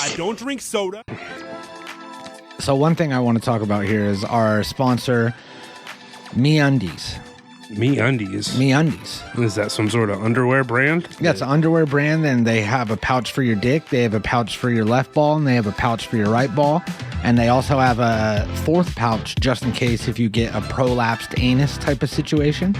I don't drink soda. So one thing I want to talk about here is our sponsor, MeUndies. MeUndies. MeUndies. Is that some sort of underwear brand? Yeah, it's an underwear brand, and they have a pouch for your dick, they have a pouch for your left ball, and they have a pouch for your right ball. And they also have a fourth pouch just in case if you get a prolapsed anus type of situation,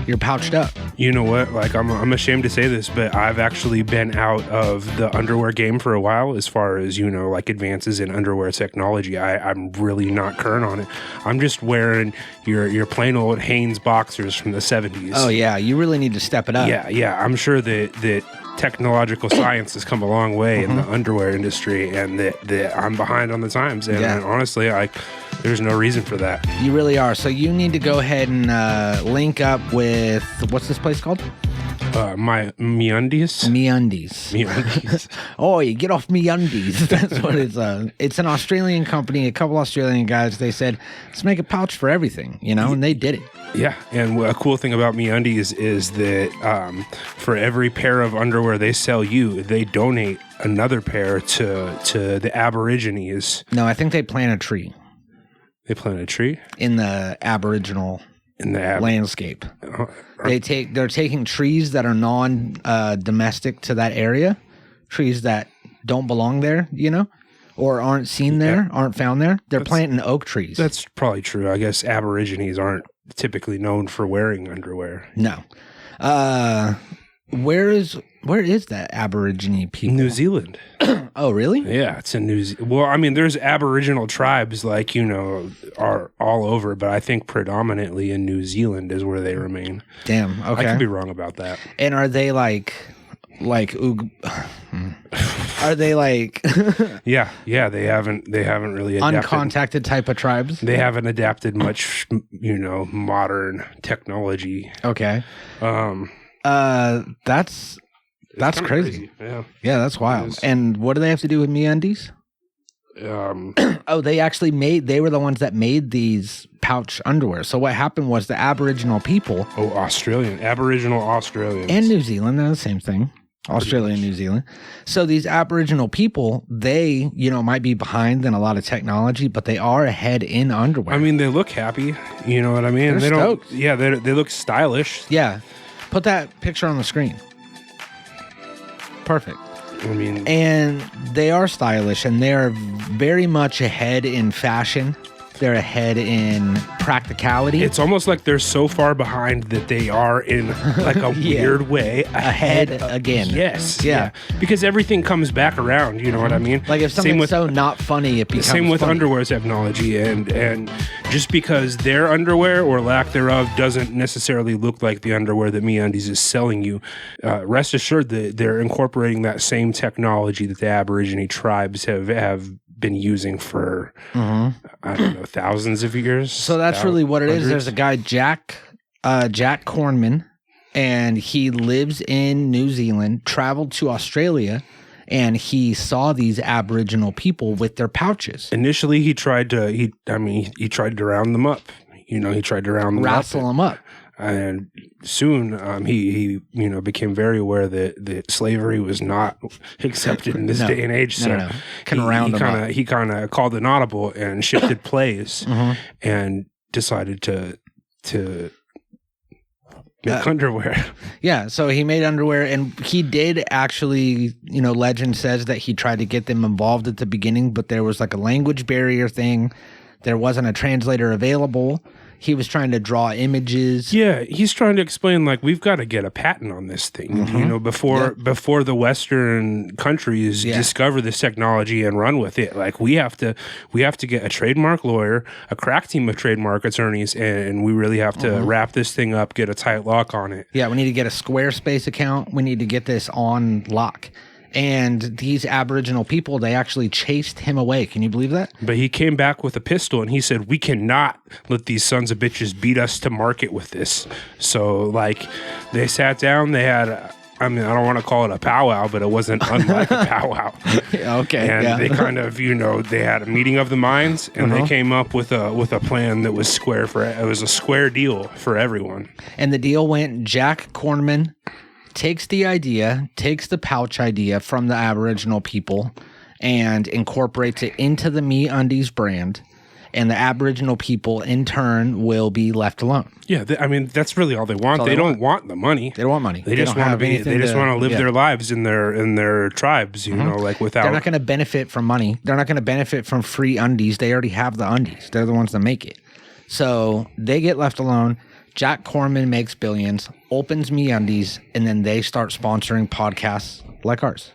you're pouched up. You know what? Like, I'm ashamed to say this, but I've actually been out of the underwear game for a while as far as, you know, like advances in underwear technology. I'm really not current on it. I'm just wearing your plain old Hanes boxers from the 70s. Oh, yeah. You really need to step it up. Yeah. I'm sure that technological science has come a long way in the underwear industry, and that I'm behind on the times. And honestly, there's no reason for that. You really are. So you need to go ahead and link up with, what's this place called? My MeUndies. MeUndies. Oh, you get off MeUndies. That's what it's. It's an Australian company. A couple Australian guys. They said, let's make a pouch for everything, you know, and they did it. Yeah, and a cool thing about MeUndies is that for every pair of underwear they sell you, they donate another pair to the Aborigines. No, I think they plant a tree. They plant a tree in the Aboriginal landscape. They're taking trees that are non-domestic to that area, trees that don't belong there, you know, or aren't seen there, aren't found there. They're planting oak trees. That's probably true. I guess Aborigines aren't typically known for wearing underwear. No. Where is that Aborigine people? New Zealand. Oh, really? Yeah, it's in New Zealand. Well, I mean, there's Aboriginal tribes like, you know, are all over, but I think predominantly in New Zealand is where they remain. Damn. Okay. I could be wrong about that. And are they like are they like yeah, they haven't really adapted. Uncontacted type of tribes? They haven't adapted much, you know, modern technology. Okay. That's crazy. Yeah, that's wild. And what do they have to do with MeUndies? Oh, they were the ones that made these pouch underwear. So what happened was the Aboriginal people. Oh, Aboriginal Australians. And New Zealand, they're the same thing. Australia and New Zealand. So these Aboriginal people, they, you know, might be behind in a lot of technology, but they are ahead in underwear. I mean, they look happy. You know what I mean? They're stoked. Yeah, they look stylish. Yeah. Put that picture on the screen. Perfect. I mean, and they are stylish, and they're very much ahead in fashion. They're ahead in practicality. It's almost like they're so far behind that they are in like a weird way ahead again. Yes. Yeah. Because everything comes back around, you know what I mean? Like if something's so not funny, it becomes same with funny. Underwear technology, and just because their underwear or lack thereof doesn't necessarily look like the underwear that MeUndies is selling you, rest assured that they're incorporating that same technology that the Aborigine tribes have been using for I don't know, thousands of years. So that's really what it is. There's a guy, Jack Kornman, and he lives in New Zealand, traveled to Australia, and he saw these Aboriginal people with their pouches. Initially, he tried to round them up. You know, he tried to wrestle them up. And soon he you know, became very aware that slavery was not accepted in this day and age. So he kind of called an audible and shifted plays and decided to make underwear. Yeah, so he made underwear, and he did actually, you know, legend says that he tried to get them involved at the beginning, but there was like a language barrier thing. There wasn't a translator available. He was trying to draw images. Yeah, he's trying to explain, like, we've got to get a patent on this thing, you know, before the Western countries discover this technology and run with it. Like, we have to get a trademark lawyer, a crack team of trademark attorneys, and we really have to wrap this thing up, get a tight lock on it. Yeah, we need to get a Squarespace account. We need to get this on lock. And these Aboriginal people, they actually chased him away. Can you believe that? But he came back with a pistol and he said, we cannot let these sons of bitches beat us to market with this. So, like, they sat down, they had, I mean, I don't want to call it a powwow, but it wasn't unlike a powwow. Okay. And they kind of, you know, they had a meeting of the minds, and they came up with a plan that was square it was a square deal for everyone. And the deal went Jack Kornman takes the pouch idea from the Aboriginal people and incorporates it into the MeUndies brand. And the Aboriginal people, in turn, will be left alone. Yeah, I mean, that's really all they want. They don't want the money. They don't want money. They just want to be. They just want to live their lives in their tribes. You know, like without. They're not going to benefit from money. They're not going to benefit from free undies. They already have the undies. They're the ones that make it. So they get left alone. Jack Corman makes billions, opens MeUndies, and then they start sponsoring podcasts like ours.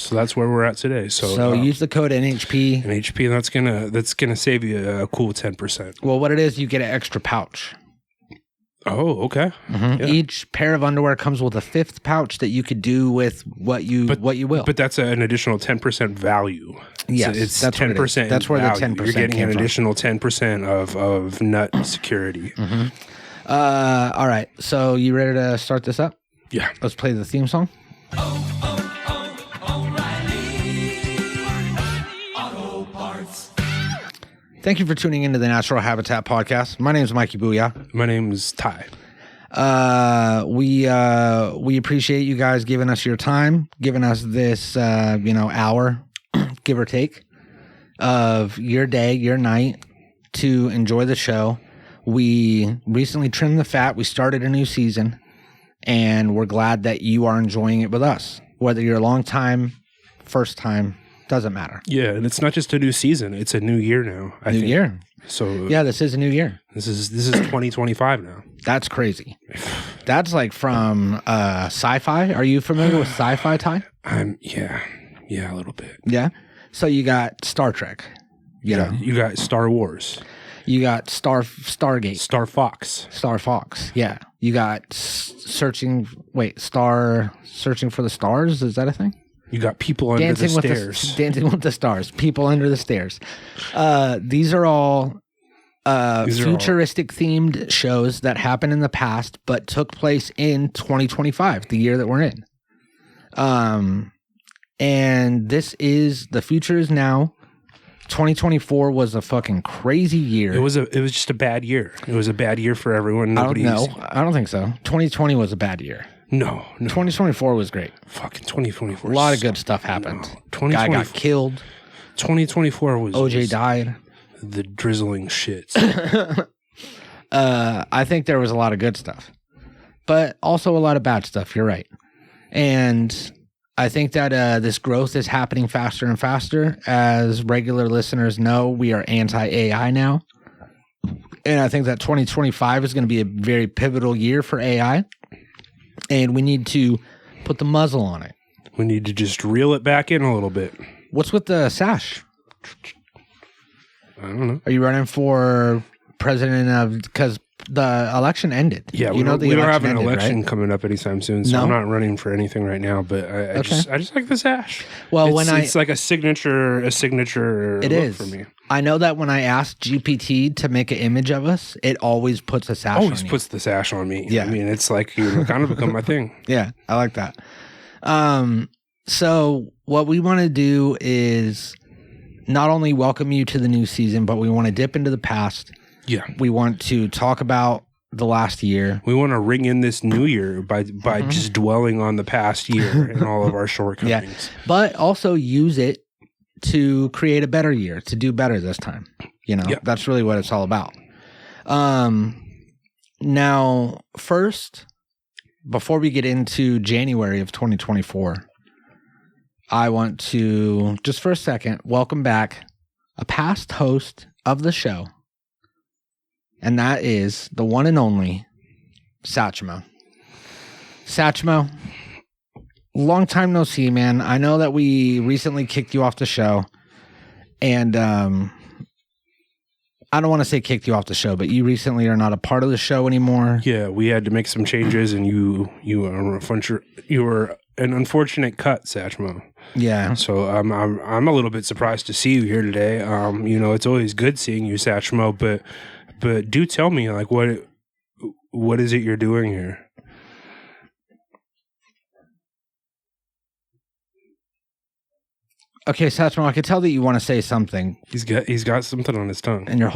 So that's where we're at today. So use the code NHP. NHP, that's gonna save you a cool 10%. Well, what it is, you get an extra pouch. Oh, okay. Mm-hmm. Yeah. Each pair of underwear comes with a 5th pouch that you could do with what you will. But that's an additional 10% value. Yes, it's that's 10%. That's where value. the 10% You're getting an from. additional 10% of nut security. Mm-hmm. All right. So you ready to start this up? Yeah. Let's play the theme song. Thank you for tuning into the Natural Habitat Podcast. My name is Mikey Booyah. My name is Ty. We appreciate you guys giving us your time, giving us this hour, give or take, of your day, your night to enjoy the show. We recently trimmed the fat. We started a new season, and we're glad that you are enjoying it with us. Whether you're a long time, first time, doesn't matter. Yeah, and it's not just a new season; it's a new year now. I think. Year. So yeah, this is a new year. This is 2025 now. That's crazy. That's like from sci-fi. Are you familiar with sci-fi, Ty? Yeah, a little bit. Yeah. So you got Star Trek. You know. You got Star Wars. You got Stargate. Star Fox. Yeah. You got searching for the stars. Is that a thing? You got people under the stairs. Dancing with the Stars. People under the stairs. These are all futuristic themed shows that happened in the past, but took place in 2025, the year that we're in. And the future is now. 2024 was a fucking crazy year. It was just a bad year. It was a bad year for everyone. I don't think so. 2020 was a bad year. No. 2024 was great. Fucking 2024. A lot of good stuff happened. Guy got killed. 2024 was OJ died. The drizzling shits. I think there was a lot of good stuff, but also a lot of bad stuff. You're right. And I think that this growth is happening faster and faster. As regular listeners know, we are anti-AI now. And I think that 2025 is going to be a very pivotal year for AI. And we need to put the muzzle on it. We need to just reel it back in a little bit. What's with the sash? I don't know. Are you running for president because the election ended? Yeah, we don't have an election coming up anytime soon, so I'm not running for anything right now. But I just like the sash. Well, it's like a signature. It is for me. I know that when I asked GPT to make an image of us, it always puts a sash. Always puts the sash on me. Yeah, I mean it's like you kind of become my thing. Yeah, I like that. So what we want to do is not only welcome you to the new season, but we want to dip into the past. Yeah. We want to talk about the last year. We want to ring in this new year by just dwelling on the past year and all of our shortcomings. Yeah. But also use it to create a better year, to do better this time. That's really what it's all about. Now, first, before we get into January of 2024, I want to, just for a second, welcome back a past host of the show. And that is the one and only Satchmo. Satchmo, long time no see, man. I know that we recently kicked you off the show. And I don't want to say kicked you off the show, but you recently are not a part of the show anymore. Yeah, we had to make some changes, and you were an unfortunate cut, Satchmo. Yeah. So I'm a little bit surprised to see you here today. It's always good seeing you, Satchmo, but do tell me, like, what is it you're doing here? Okay, Satchmo, I could tell that you want to say something. He's got something on his tongue, and you're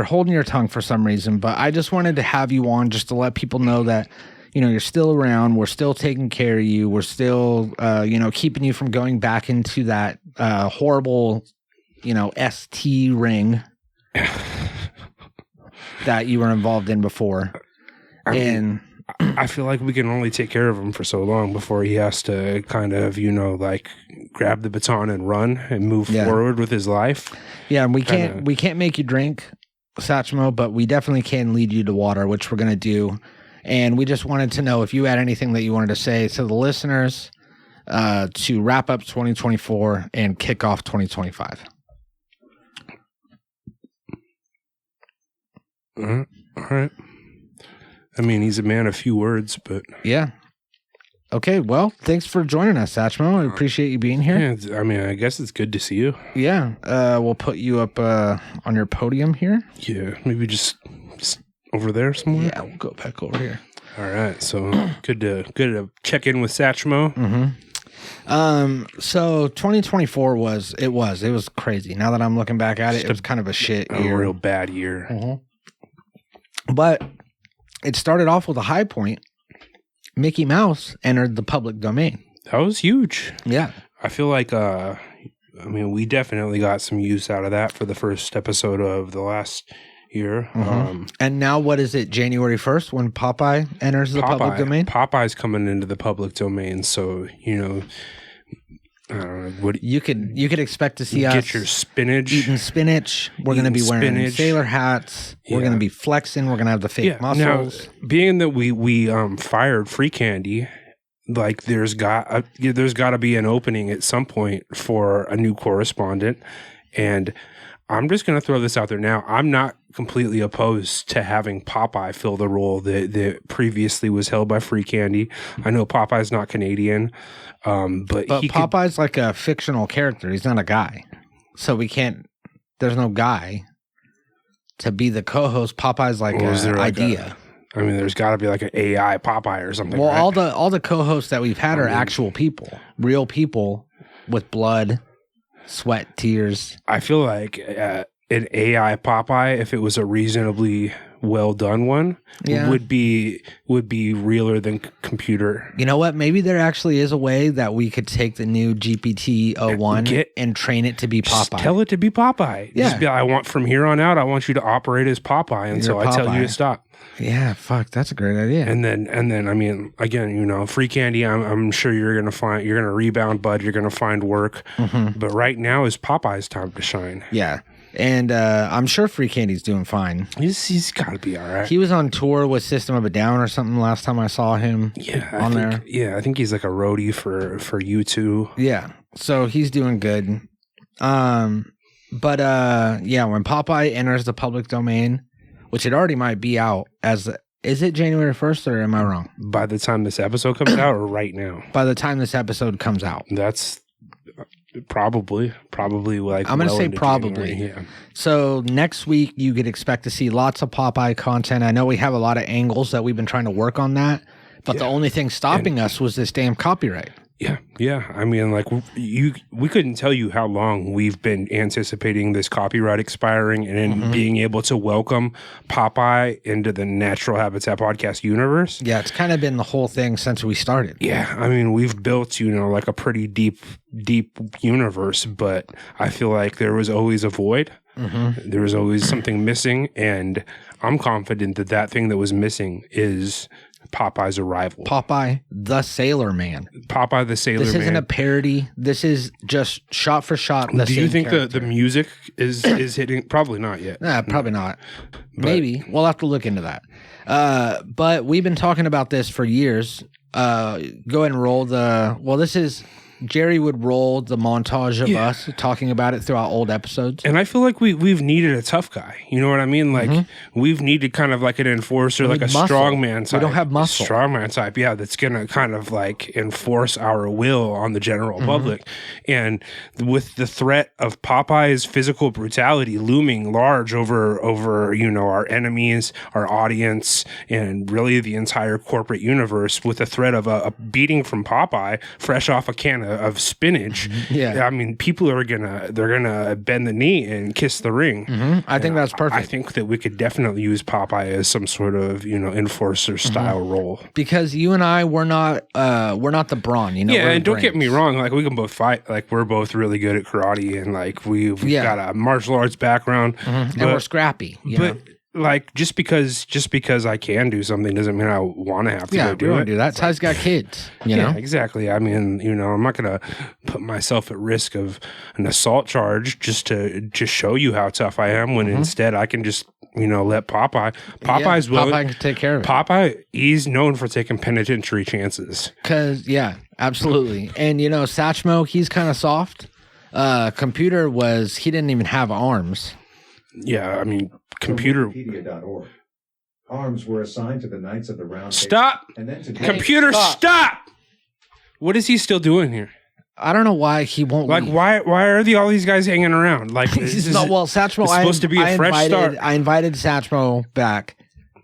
holding your tongue for some reason. But I just wanted to have you on just to let people know that you're still around. We're still taking care of you. We're still, keeping you from going back into that horrible, ST ring that you were involved in before. I feel like we can only take care of him for so long before he has to kind of, grab the baton and run and move forward with his life. Yeah, and we can't make you drink, Satchmo, but we definitely can lead you to water, which we're going to do. And we just wanted to know if you had anything that you wanted to say to the listeners to wrap up 2024 and kick off 2025. All right. I mean, he's a man of few words, but... Yeah. Okay, well, thanks for joining us, Satchmo. I appreciate you being here. Yeah, I mean, I guess it's good to see you. Yeah. We'll put you up on your podium here. Yeah, maybe just over there somewhere. Yeah, we'll go back over here. All right, so good to check in with Satchmo. Mm-hmm. So 2024 was crazy. Now that I'm looking back at it, it was kind of a shit year. A real bad year. Mm-hmm. But it started off with a high point. Mickey Mouse entered the public domain. That was huge. Yeah. I feel like, we definitely got some use out of that for the first episode of the last year. Mm-hmm. And now what is it, January 1st when Popeye enters the public domain? Popeye's coming into the public domain, so, I don't know. What you could expect to see get us your spinach, eating spinach. We're going to be wearing sailor hats. We're going to be flexing. We're going to have the fake muscles. Now, being that we fired Free Candy, like there's got to be an opening at some point for a new correspondent, and I'm just going to throw this out there now. I'm not completely opposed to having Popeye fill the role that previously was held by Free Candy. I know Popeye's not Canadian, but Popeye's like a fictional character. He's not a guy. So there's no guy to be the co-host. Popeye's like an idea. There's got to be like an AI Popeye or something. Well, right? all the co-hosts that we've had are actual people, real people with blood, sweat, tears. I feel like an AI Popeye, if it was a reasonably well done one, would be realer than computer. You know what? Maybe there actually is a way that we could take the new GPT-01 and train it to be Popeye. Just tell it to be Popeye. Yeah. Just be, I want from here on out, I want you to operate as Popeye until I tell you to stop. Yeah, fuck, that's a great idea. And then, again, Free Candy, I'm sure you're gonna rebound, bud. You're gonna find work. Mm-hmm. But right now is Popeye's time to shine. Yeah. And I'm sure Free Candy's doing fine. He's got to be all right. He was on tour with System of a Down or something last time I saw him. There. Yeah, I think he's like a roadie for U2. Yeah, so he's doing good. When Popeye enters the public domain, which it already might be out is it January 1st or am I wrong? By the time this episode comes out or right now? By the time this episode comes out. That's... Probably like I'm going to say probably. January, yeah. So next week you could expect to see lots of Popeye content. I know we have a lot of angles that we've been trying to work on that, but the only thing stopping us was this damn copyright. Yeah. We couldn't tell you how long we've been anticipating this copyright expiring and being able to welcome Popeye into the Natural Habitat Podcast universe. Yeah, it's kind of been the whole thing since we started. Yeah, we've built, like a pretty deep universe, but I feel like there was always a void. Mm-hmm. There was always something missing, and I'm confident that thing that was missing is Popeye's arrival. Popeye the Sailor Man. Popeye the Sailor Man. This isn't a parody. This is just shot for shot. Do you think the music is hitting? Probably not yet. Nah, probably not. Maybe. We'll have to look into that. But we've been talking about this for years. Go ahead and roll this is... Jerry would roll the montage of us talking about it throughout old episodes. And I feel like we've needed a tough guy. You know what I mean? Like, we've needed kind of like an enforcer, like a strongman type. We don't have muscle. Strongman type, that's going to kind of like enforce our will on the general public. And with the threat of Popeye's physical brutality looming large over our enemies, our audience, and really the entire corporate universe, with the threat of a beating from Popeye fresh off a can of of spinach, I mean, people are they're gonna bend the knee and kiss the ring. I think that's perfect. I think that we could definitely use Popeye as some sort of enforcer style role, because you and I we're not the brawn, Yeah, and don't get me wrong, like we can both fight. Like we're both really good at karate, and like we've got a martial arts background, and we're scrappy. But like just because I can do something doesn't mean I want to have to go do it. Do that. Ty's got kids, you know? Exactly. I mean, I'm not going to put myself at risk of an assault charge just to show you how tough I am, when instead I can just, let Popeye. Popeye can take care of it. Popeye, he's known for taking penitentiary chances. Absolutely. And, Satchmo, he's kind of soft. Computer he didn't even have arms. Yeah, I mean, Computer. Wikipedia.org. Arms were assigned to the Knights of the Round Table. Stop! And then to Computer, stop! What is he still doing here? I don't know why he won't. Like, leave. why are all these guys hanging around? Like, Satchmo. It's supposed to be a fresh start. I invited Satchmo back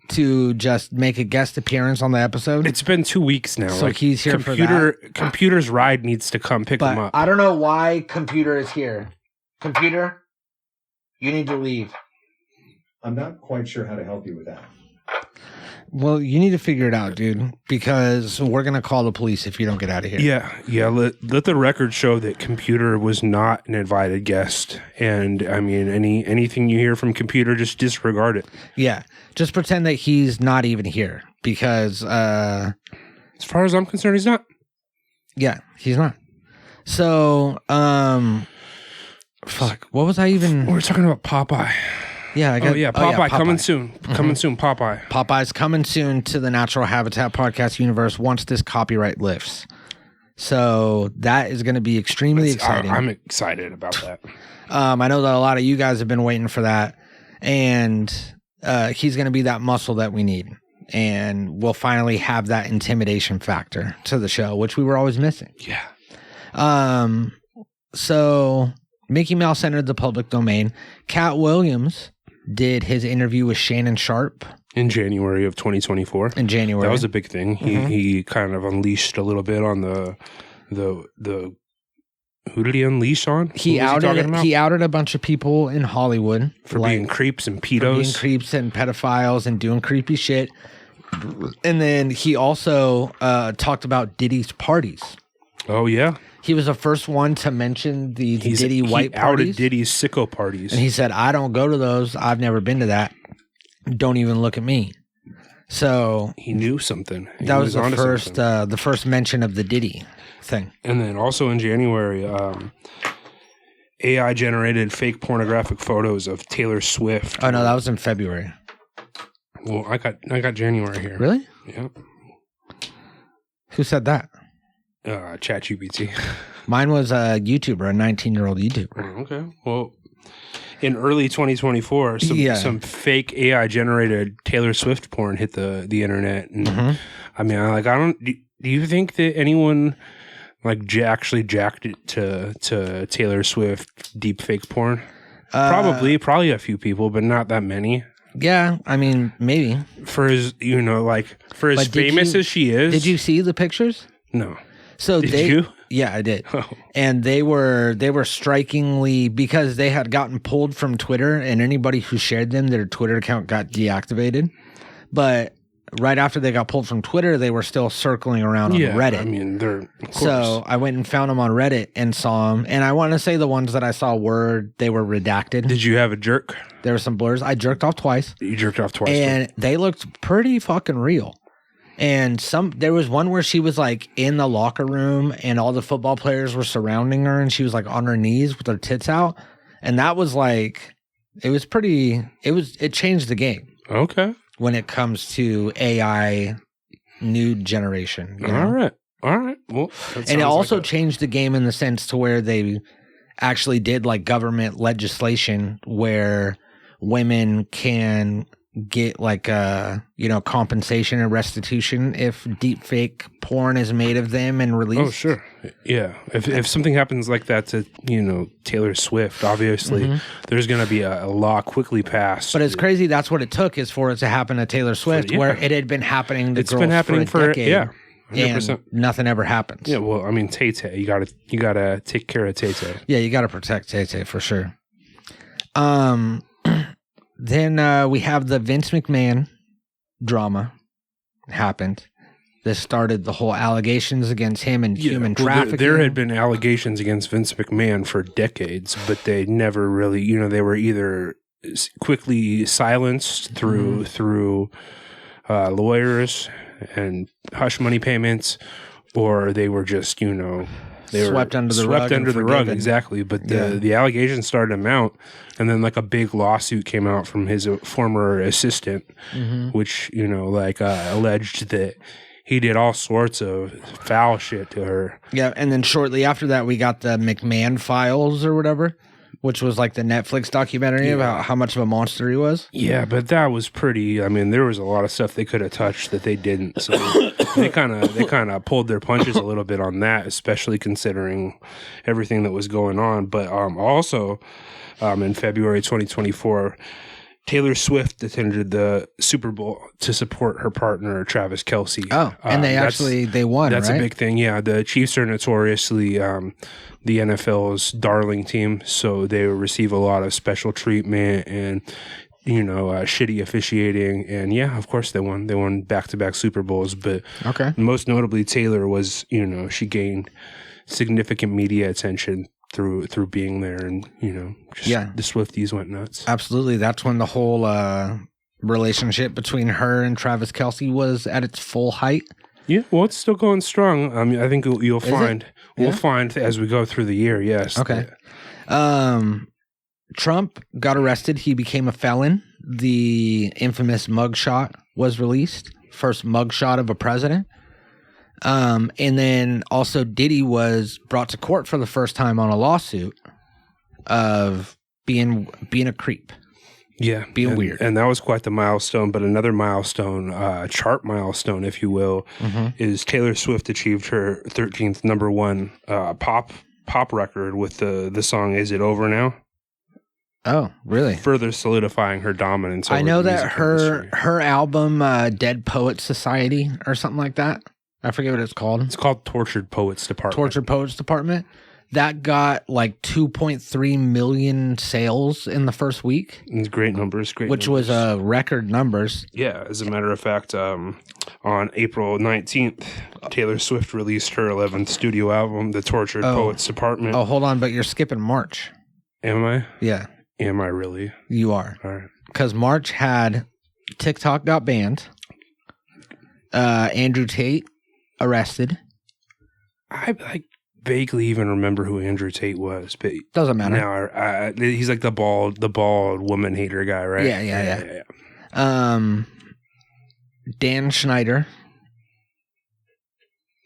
to just make a guest appearance on the episode. It's been 2 weeks now. So he's here for that. Computer's ride needs to come pick him up. I don't know why Computer is here. Computer, you need to leave. I'm not quite sure how to help you with that. Well, you need to figure it out, dude, because we're going to call the police if you don't get out of here. Yeah. Let the record show that Computer was not an invited guest. And, I mean, anything you hear from Computer, just disregard it. Yeah. Just pretend that he's not even here, because... as far as I'm concerned, he's not. Yeah, he's not. So, fuck, what was I even... We were talking about Popeye. Yeah, Popeye coming soon. Coming soon, Popeye. Popeye's coming soon to the Natural Habitat podcast universe once this copyright lifts. So that is going to be extremely exciting. I'm excited about that. I know that a lot of you guys have been waiting for that, and he's going to be that muscle that we need, and we'll finally have that intimidation factor to the show, which we were always missing. Yeah. So Mickey Mouse entered the public domain. Cat Williams did his interview with Shannon Sharpe in January of 2024. In January, that was a big thing. He kind of unleashed a little bit on the who did he unleash on? He outed a bunch of people in Hollywood for being creeps and pedos, being creeps and pedophiles and doing creepy shit. And then he also talked about Diddy's parties. Oh yeah. He was the first one to mention the Diddy white parties. Outed Diddy's sicko parties. And he said, I don't go to those. I've never been to that. Don't even look at me. So he knew something. That was the first mention of the Diddy thing. And then also in January, AI generated fake pornographic photos of Taylor Swift. Oh no, that was in February. Well, I got January here. Really? Yeah. Who said that? ChatGPT. Mine was a YouTuber, a 19-year-old YouTuber. Okay. Well, in early 2024, some fake AI generated Taylor Swift porn hit the internet, and I mean, do you think that anyone actually jacked it to Taylor Swift deep fake porn? Probably a few people, but not that many. Yeah, I mean, maybe for as famous as she is. Did you see the pictures? No. So did you? Yeah, I did. Oh. And they were strikingly, because they had gotten pulled from Twitter, and anybody who shared them, their Twitter account got deactivated. But right after they got pulled from Twitter, they were still circling around on Reddit. I mean, of course. So I went and found them on Reddit and saw them. And I want to say the ones that I saw were redacted. Did you have a jerk? There were some blurs. I jerked off twice. You jerked off twice. And they looked pretty fucking real. And there was one where she was in the locker room and all the football players were surrounding her and she was on her knees with her tits out. And that was it changed the game. Okay. When it comes to AI nude generation. You know? All right. Well, and it also changed the game in the sense to where they actually did government legislation where women can get compensation and restitution if deep fake porn is made of them and released. Oh, sure. Yeah. If something happens like that to, Taylor Swift, obviously there's going to be a law quickly passed. But it's crazy. That's what it took is for it to happen to Taylor Swift, where it had been happening to girls for a decade. Yeah. 100%. And nothing ever happens. Yeah, well, I mean, Tay-Tay, you gotta take care of Tay-Tay. Yeah, you gotta protect Tay-Tay for sure. Then we have the Vince McMahon drama happened. This started the whole allegations against him and human trafficking. There had been allegations against Vince McMahon for decades, but they never really, they were either quickly silenced through lawyers and hush money payments, or they were just, they swept under the rug. Exactly. But the allegations started to mount, and then like a big lawsuit came out from his former assistant, which alleged that he did all sorts of foul shit to her. Yeah, and then shortly after that, we got the McMahon Files or whatever, which was like the Netflix documentary about how much of a monster he was. Yeah, but that was pretty. I mean, there was a lot of stuff they could have touched that they didn't. So they kind of pulled their punches a little bit on that, especially considering everything that was going on. But also in February 2024. Taylor Swift attended the Super Bowl to support her partner, Travis Kelce. Oh, and they won, That's right? a big thing, yeah. The Chiefs are notoriously the NFL's darling team, so they receive a lot of special treatment and, shitty officiating. And, yeah, of course they won. They won back-to-back Super Bowls. But most notably, Taylor was, she gained significant media attention through being there, and the Swifties went nuts. Absolutely. That's when the whole relationship between her and Travis Kelce was at its full height. Yeah, well, it's still going strong. I mean, I think we'll find as we go through the year. Yes. Okay. Trump got arrested. He became a felon. The infamous mugshot was released. First mugshot of a president. And then also Diddy was brought to court for the first time on a lawsuit of being a creep. Yeah. Being weird. And that was quite the milestone. But another milestone, chart milestone, if you will, is Taylor Swift achieved her 13th number one pop record with the song Is It Over Now? Oh, really? Further solidifying her dominance. I know that her album, Dead Poets Society or something like that. I forget what it's called. It's called Tortured Poets Department. That got like 2.3 million sales in the first week. It's great numbers. Which was record numbers. Yeah, as a matter of fact, on April 19th, Taylor Swift released her 11th studio album, The Tortured Poets Department. Oh, hold on, but you're skipping March. Am I? Yeah. Am I really? You are. All right. Because March had TikTok got banned. Andrew Tate arrested. I vaguely even remember who Andrew Tate was, but doesn't matter. Now he's like the bald woman hater guy, right? Yeah. Dan Schneider,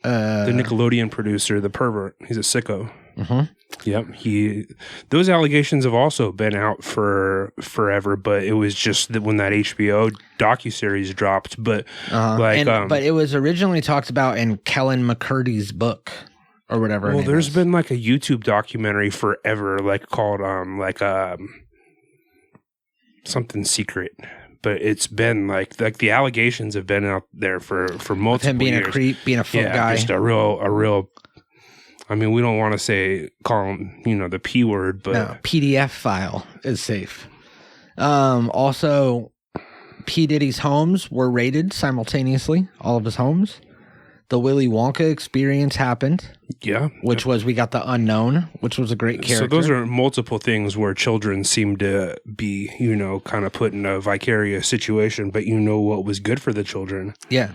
the Nickelodeon producer, the pervert. He's a sicko. Yep. Those allegations have also been out for forever, but it was just that when that HBO docuseries dropped. But but it was originally talked about in Kellen McCurdy's book or whatever. Well, there's been like a YouTube documentary forever, like called something secret. But it's been like the allegations have been out there for multiple him being years. A creep, being a foot guy, just a real. I mean, we don't want to call him, the P word, but no, PDF file is safe. Also, P. Diddy's homes were raided simultaneously. All of his homes. The Willy Wonka experience happened. Yeah. Which was, we got the unknown, which was a great character. So those are multiple things where children seem to be, kind of put in a vicarious situation, but what was good for the children. Yeah.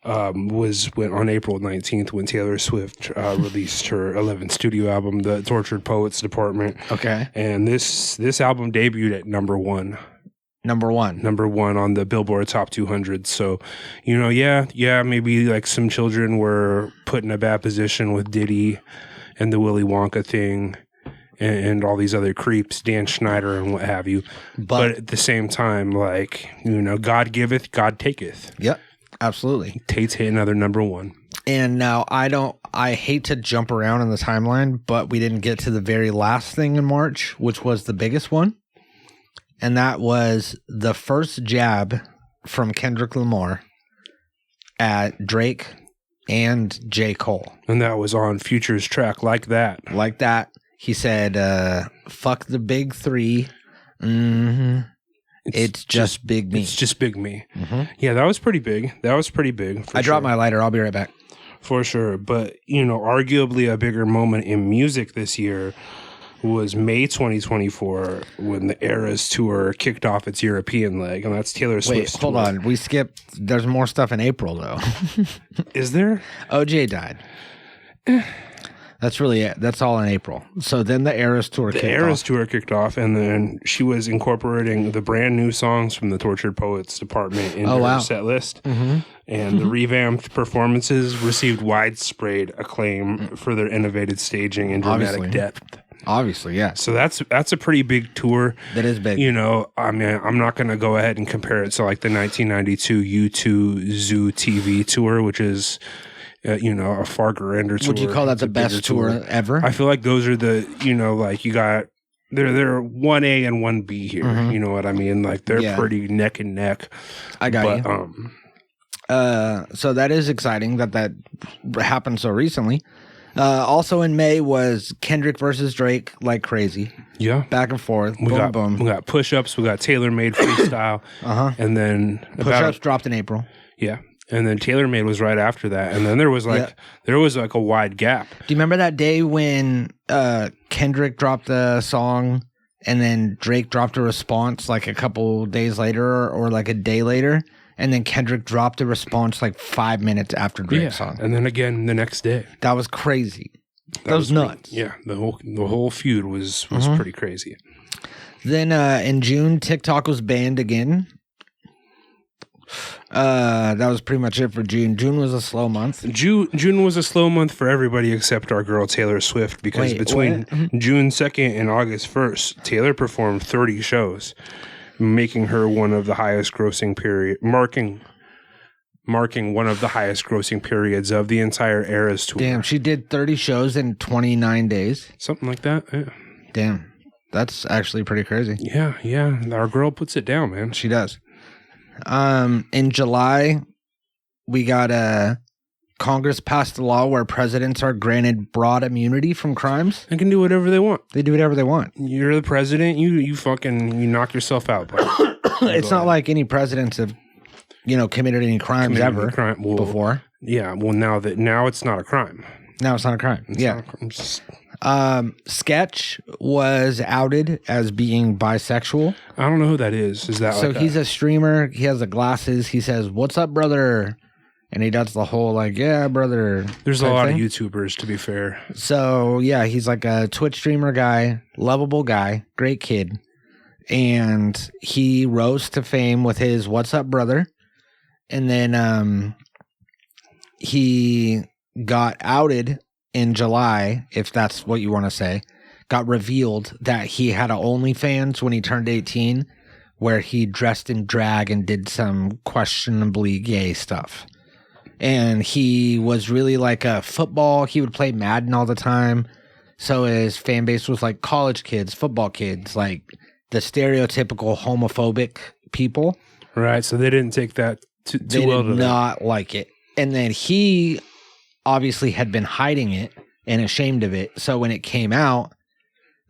Was on April 19th when Taylor Swift released her 11th studio album, The Tortured Poets Department. Okay. And this album debuted at number one. Number one on the Billboard Top 200. So, maybe like some children were put in a bad position with Diddy and the Willy Wonka thing and all these other creeps, Dan Schneider and what have you. But at the same time, God giveth, God taketh. Yep. Absolutely. Tate's hit another number one. And now I hate to jump around in the timeline, but we didn't get to the very last thing in March, which was the biggest one. And that was the first jab from Kendrick Lamar at Drake and J. Cole. And that was on Future's track, Like That. Like That. He said, fuck the big three. Mm-hmm. It's just Big Me. It's just Big Me. Mm-hmm. Yeah, that was pretty big. I dropped my lighter. I'll be right back. For sure. But, arguably a bigger moment in music this year was May 2024 when the Eras Tour kicked off its European leg, and that's Taylor Swift's tour. Hold on. We skipped. There's more stuff in April, though. Is there? OJ died. That's really it. That's all in April. So then the Eras Tour kicked off, and then she was incorporating the brand new songs from the Tortured Poets department into her set list. Mm-hmm. And the revamped performances received widespread acclaim for their innovative staging and dramatic depth. Obviously, yeah. So that's a pretty big tour. That is big. I mean, I'm not going to go ahead and compare it to like the 1992 U2 Zoo TV tour, which is a far grander tour. Would you call that the best tour ever? I feel like those are the, like you got, they're 1A and 1B here. Mm-hmm. You know what I mean? Like they're pretty neck and neck. I got you. So that is exciting that happened so recently. Also in May was Kendrick versus Drake, like crazy. Yeah. Back and forth. We got push-ups. We got Tailor-Made freestyle. And then push-ups dropped in April. Yeah. And then Tailor-Made was right after that. And then there was a wide gap. Do you remember that day when Kendrick dropped the song and then Drake dropped a response like a couple days later or like a day later? And then Kendrick dropped a response like 5 minutes after Drake's song. And then again the next day. That was crazy. That was nuts. Yeah. The whole feud was pretty crazy. Then in June, TikTok was banned again. That was pretty much it for June. June was a slow month. June was a slow month for everybody except our girl Taylor Swift because between June 2nd and August 1st, Taylor performed 30 shows, making her one of the highest grossing marking one of the highest grossing periods of the entire Eras Tour. Damn, she did 30 shows in 29 days. Something like that. Yeah. Damn. That's actually pretty crazy. Yeah. Our girl puts it down, man. She does. In July, we got Congress passed a law where presidents are granted broad immunity from crimes. They can do whatever they want. They do whatever they want. You're the president. You knock yourself out. It's not like any presidents have, committed any crimes before. Yeah. Well, now it's not a crime. Now it's not a crime. Sketch was outed as being bisexual. I don't know who that is. Is that so? He's a streamer. He has the glasses. He says, "What's up, brother?" And he does the whole like, "Yeah, brother." There's a lot of YouTubers, to be fair. So yeah, he's like a Twitch streamer guy, lovable guy, great kid, and he rose to fame with his "What's up, brother," and then he got outed. In July, if that's what you want to say, got revealed that he had a OnlyFans when he turned 18, where he dressed in drag and did some questionably gay stuff. And he was really like a football. He would play Madden all the time. So his fan base was like college kids, football kids, like the stereotypical homophobic people. Right. So they didn't take that too well to them. They did not like it. And then he obviously had been hiding it and ashamed of it. So when it came out,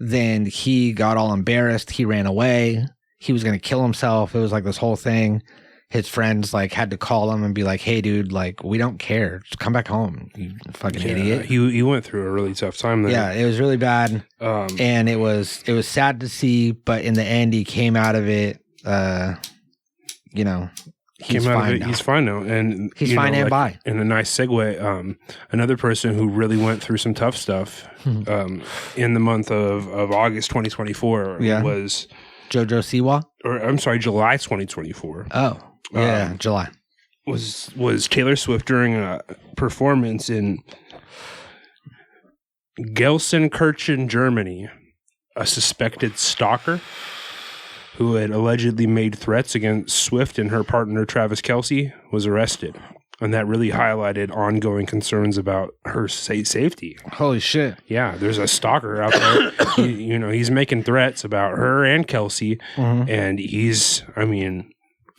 then he got all embarrassed. He ran away. He was going to kill himself. It was like this whole thing. His friends like had to call him and be like, "Hey, dude, like we don't care. Just come back home, you fucking idiot." He went through a really tough time there. Yeah, it was really bad. And it was sad to see, but in the end, he came out of it. He's fine now, and he's fine and by. And a nice segue. Another person who really went through some tough stuff in the month of August 2024 was JoJo Siwa. Or I'm sorry, July 2024. Oh, yeah, July was Taylor Swift during a performance in Gelsenkirchen, Germany. A suspected stalker who had allegedly made threats against Swift and her partner Travis Kelce was arrested. And that really highlighted ongoing concerns about her safety. Holy shit. Yeah, there's a stalker out there. He's making threats about her and Kelce. Mm-hmm. And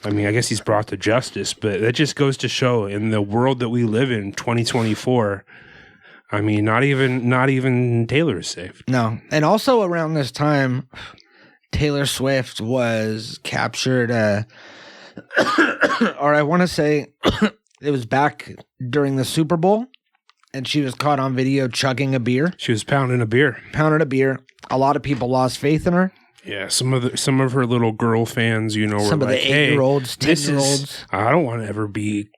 I mean, I guess he's brought to justice, but that just goes to show in the world that we live in, 2024. I mean, not even Taylor is safe. No. And also around this time, Taylor Swift was captured, or I want to say it was back during the Super Bowl, and she was caught on video chugging a beer. She was pounding a beer. A lot of people lost faith in her. Yeah, some of her little girl fans, were some of like, the 8-year-olds, 10-year-olds. I don't want to ever be.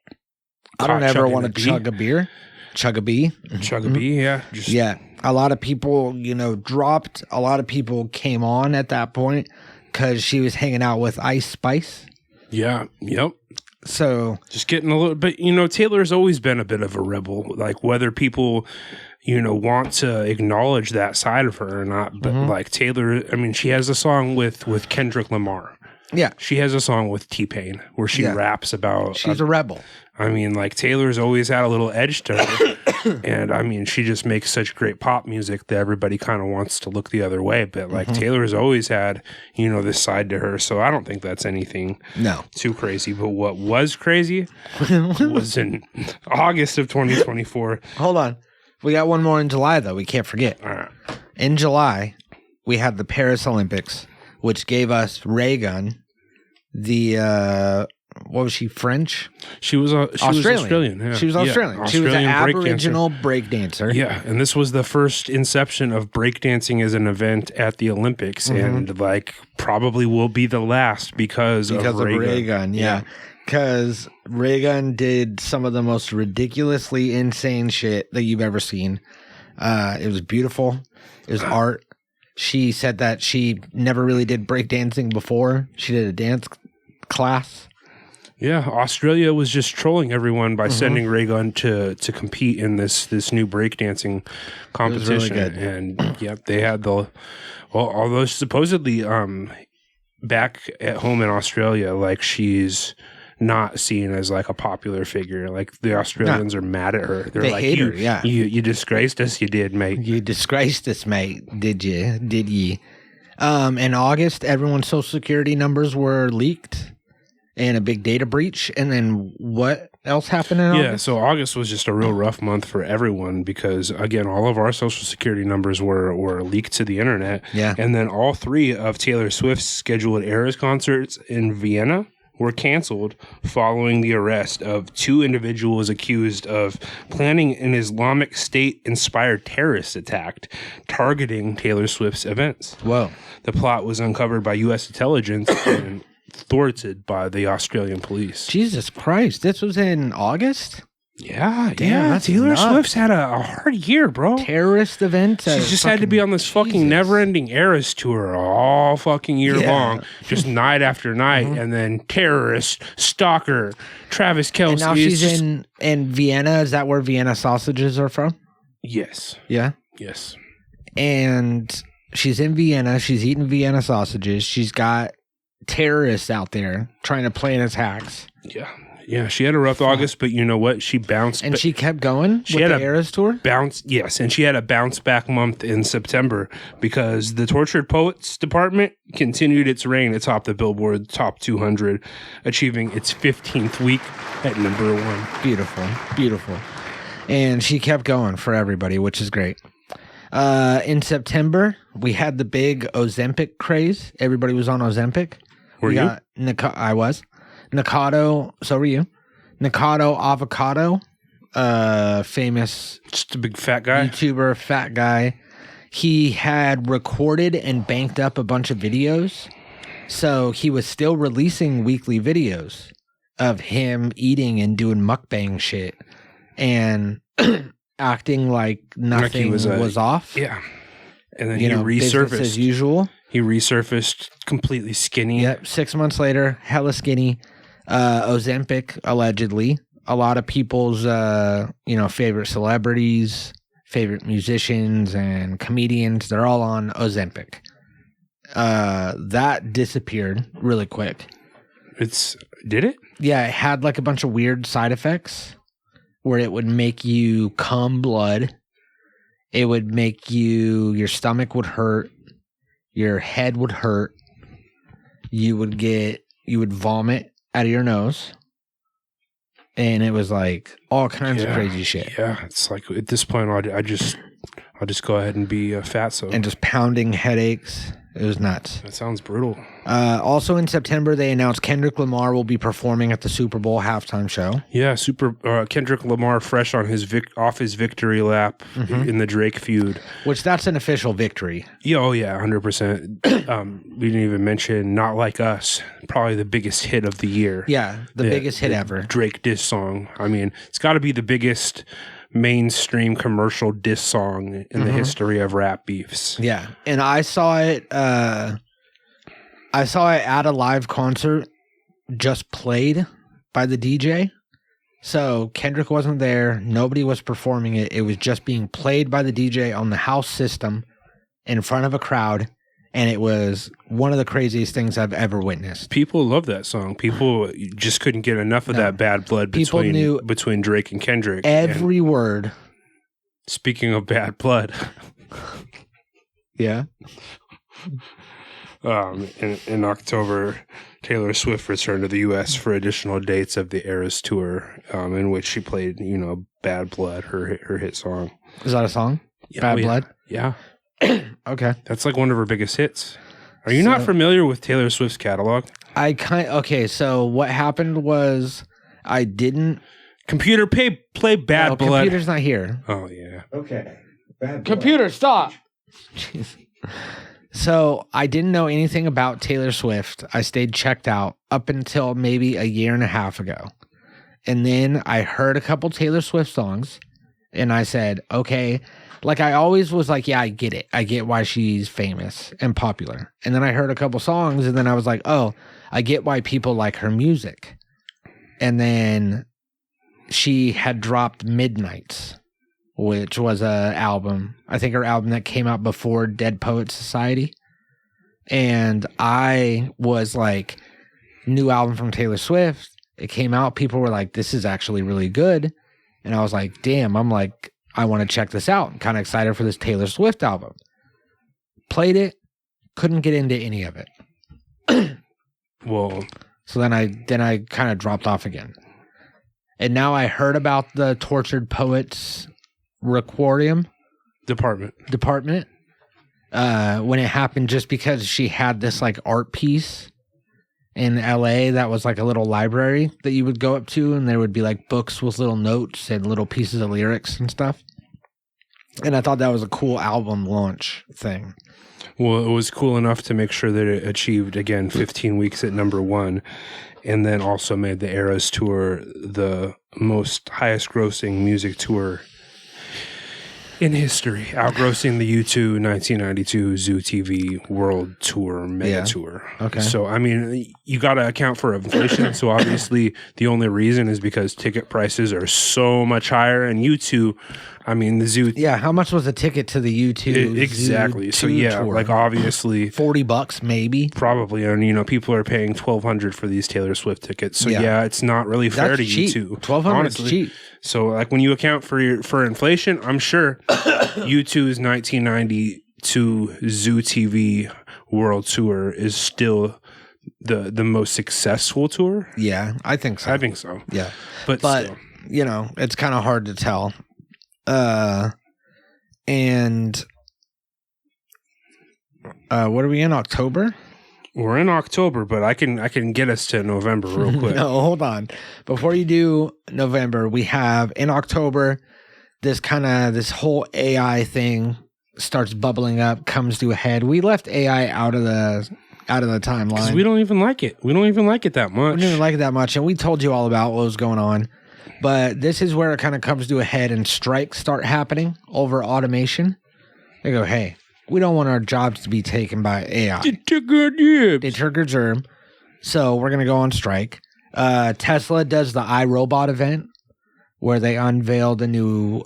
I don't ever want to chug a beer. Chug a bee. Chug a bee, yeah. Yeah. A lot of people, dropped. A lot of people came on at that point because she was hanging out with Ice Spice. Yeah. Yep. So just getting a little bit, Taylor's always been a bit of a rebel. Like whether people, want to acknowledge that side of her or not. But like Taylor, I mean, she has a song with Kendrick Lamar. Yeah. She has a song with T-Pain where she raps about. She's a rebel. I mean, like Taylor's always had a little edge to her. And I mean, she just makes such great pop music that everybody kind of wants to look the other way. But like Taylor's always had, this side to her. So I don't think that's anything too crazy. But what was crazy was in August of 2024. Hold on. We got one more in July, though. We can't forget. All right. In July, we had the Paris Olympics, which gave us Ray Gunn, the what was she, French? She was Australian. Yeah. She was Australian. She was an Aboriginal breakdancer. Yeah, and this was the first inception of breakdancing as an event at the Olympics, and like probably will be the last because of Ray Gunn. Yeah. Because Ray Gunn did some of the most ridiculously insane shit that you've ever seen. It was beautiful. It was art. She said that she never really did breakdancing before. She did a dance class. Yeah, Australia was just trolling everyone by sending Ray Gunn to compete in this new breakdancing competition. It was really good. And yeah, they had although supposedly back at home in Australia, like she's not seen as like a popular figure. Like the Australians are mad at her. They're like, hate her, yeah. You disgraced us, you did, mate. You disgraced us, mate. Did you? Did ye? In August, everyone's social security numbers were leaked and a big data breach. And then what else happened in August? Yeah, so August was just a real rough month for everyone because, again, all of our social security numbers were leaked to the internet. Yeah. And then all 3 of Taylor Swift's scheduled Eras concerts in Vienna were canceled following the arrest of 2 individuals accused of planning an Islamic State-inspired terrorist attack targeting Taylor Swift's events. Whoa. The plot was uncovered by U.S. intelligence and thwarted by the Australian police. Jesus Christ. This was in August? Yeah, Damn, Taylor Swift's had a hard year, bro. Terrorist event. She just had to be on this fucking never-ending Eras tour all fucking year long, just night after night, and then terrorist, stalker, Travis Kelce. And now she's in Vienna. Is that where Vienna sausages are from? Yes. Yeah? Yes. And she's in Vienna. She's eating Vienna sausages. She's got terrorists out there trying to plan attacks. Yeah. Yeah, she had a rough August, but you know what? She bounced. And she kept going with the Eras tour? Yes, and she had a bounce back month in September because the Tortured Poets department continued its reign atop the Billboard Top 200, achieving its 15th week at number 1. Beautiful, beautiful. And she kept going for everybody, which is great. In September, we had the big Ozempic craze. Everybody was on Ozempic. Were you? I was. Nikado, so were you. Nikado Avocado, famous just a big fat guy. YouTuber, fat guy. He had recorded and banked up a bunch of videos. So he was still releasing weekly videos of him eating and doing mukbang shit and acting like nothing was off. Yeah. And then he resurfaced business as usual. He resurfaced completely skinny. Yep. 6 months later, hella skinny. Ozempic, allegedly. A lot of people's, favorite celebrities, favorite musicians, and comedians, they're all on Ozempic. That disappeared really quick. Did it? Yeah, it had like a bunch of weird side effects where it would make you cum blood. It would make your stomach would hurt. Your head would hurt. You would vomit out of your nose. And it was like all kinds of crazy shit. Yeah, it's like at this point, I'll just go ahead and be fatso. And just pounding headaches. It was nuts. That sounds brutal. Also in September, they announced Kendrick Lamar will be performing at the Super Bowl halftime show. Yeah, Kendrick Lamar fresh on his off his victory lap in the Drake feud. Which that's an official victory. Yeah, 100%. We didn't even mention Not Like Us, probably the biggest hit of the year. Yeah, the biggest hit ever. Drake diss song. I mean, it's got to be the biggest mainstream commercial diss song in the history of rap beefs. Yeah, and I saw it at a live concert just played by the DJ. So Kendrick wasn't there, nobody was performing it. It was just being played by the DJ on the house system in front of a crowd, and it was one of the craziest things I've ever witnessed. People love that song. People just couldn't get enough of that bad blood between Drake and Kendrick. Every word. Speaking of bad blood. Yeah. In October, Taylor Swift returned to the U.S. for additional dates of the Eras Tour, in which she played, Bad Blood, her hit song. Is that a song? Yeah, Bad Blood? Yeah. Okay. That's like one of her biggest hits. Are you not familiar with Taylor Swift's catalog? Okay, so what happened was I didn't... Computer, play Bad Blood. Computer's not here. Oh, yeah. Okay. Bad Blood. Computer, stop! Jeez. So I didn't know anything about Taylor Swift. I stayed checked out up until maybe a year and a half ago. And then I heard a couple Taylor Swift songs, and I said, okay... Like, I always was like, yeah, I get it. I get why she's famous and popular. And then I heard a couple songs, and then I was like, oh, I get why people like her music. And then she had dropped Midnights, which was a album. I think her album that came out before Dead Poets Society. And I was like, new album from Taylor Swift. It came out. People were like, this is actually really good. And I was like, damn, I want to check this out. I'm kind of excited for this Taylor Swift album. Played it, couldn't get into any of it. Well, so then I kind of dropped off again. And now I heard about the Tortured Poets Requiem Department. When it happened, just because she had this like art piece in LA that was like a little library that you would go up to, and there would be like books with little notes and little pieces of lyrics and stuff. And I thought that was a cool album launch thing. Well, it was cool enough to make sure that it achieved, again, 15 weeks at number one, and then also made the Eras Tour the most highest grossing music tour in history, outgrossing the U2 1992 Zoo TV World Tour Mega Tour. Okay. So, I mean, you got to account for inflation. So, obviously, the only reason is because ticket prices are so much higher. And U2, I mean, the Zoo... Yeah, how much was a ticket to the U2 exactly. Zoo tour? Like, obviously... $40 maybe? Probably. And, people are paying $1,200 for these Taylor Swift tickets. So, it's not really fair to cheap. U2. $1,200 is cheap. So, like, when you account for inflation, I'm sure U2's 1992 Zoo TV World Tour is still the most successful tour. Yeah, I think so. Yeah. But still. It's kind of hard to tell. And what are we in, October? We're in October, but I can get us to November real quick. No, hold on. Before you do November, we have in October this whole AI thing starts bubbling up, comes to a head. We left AI out of the timeline because we don't even like it. We don't even like it that much. We don't even like it that much, and we told you all about what was going on. But this is where it kind of comes to a head, and strikes start happening over automation. They go, hey, we don't want our jobs to be taken by AI. They took our germ. So we're going to go on strike. Tesla does the iRobot event where they unveiled a new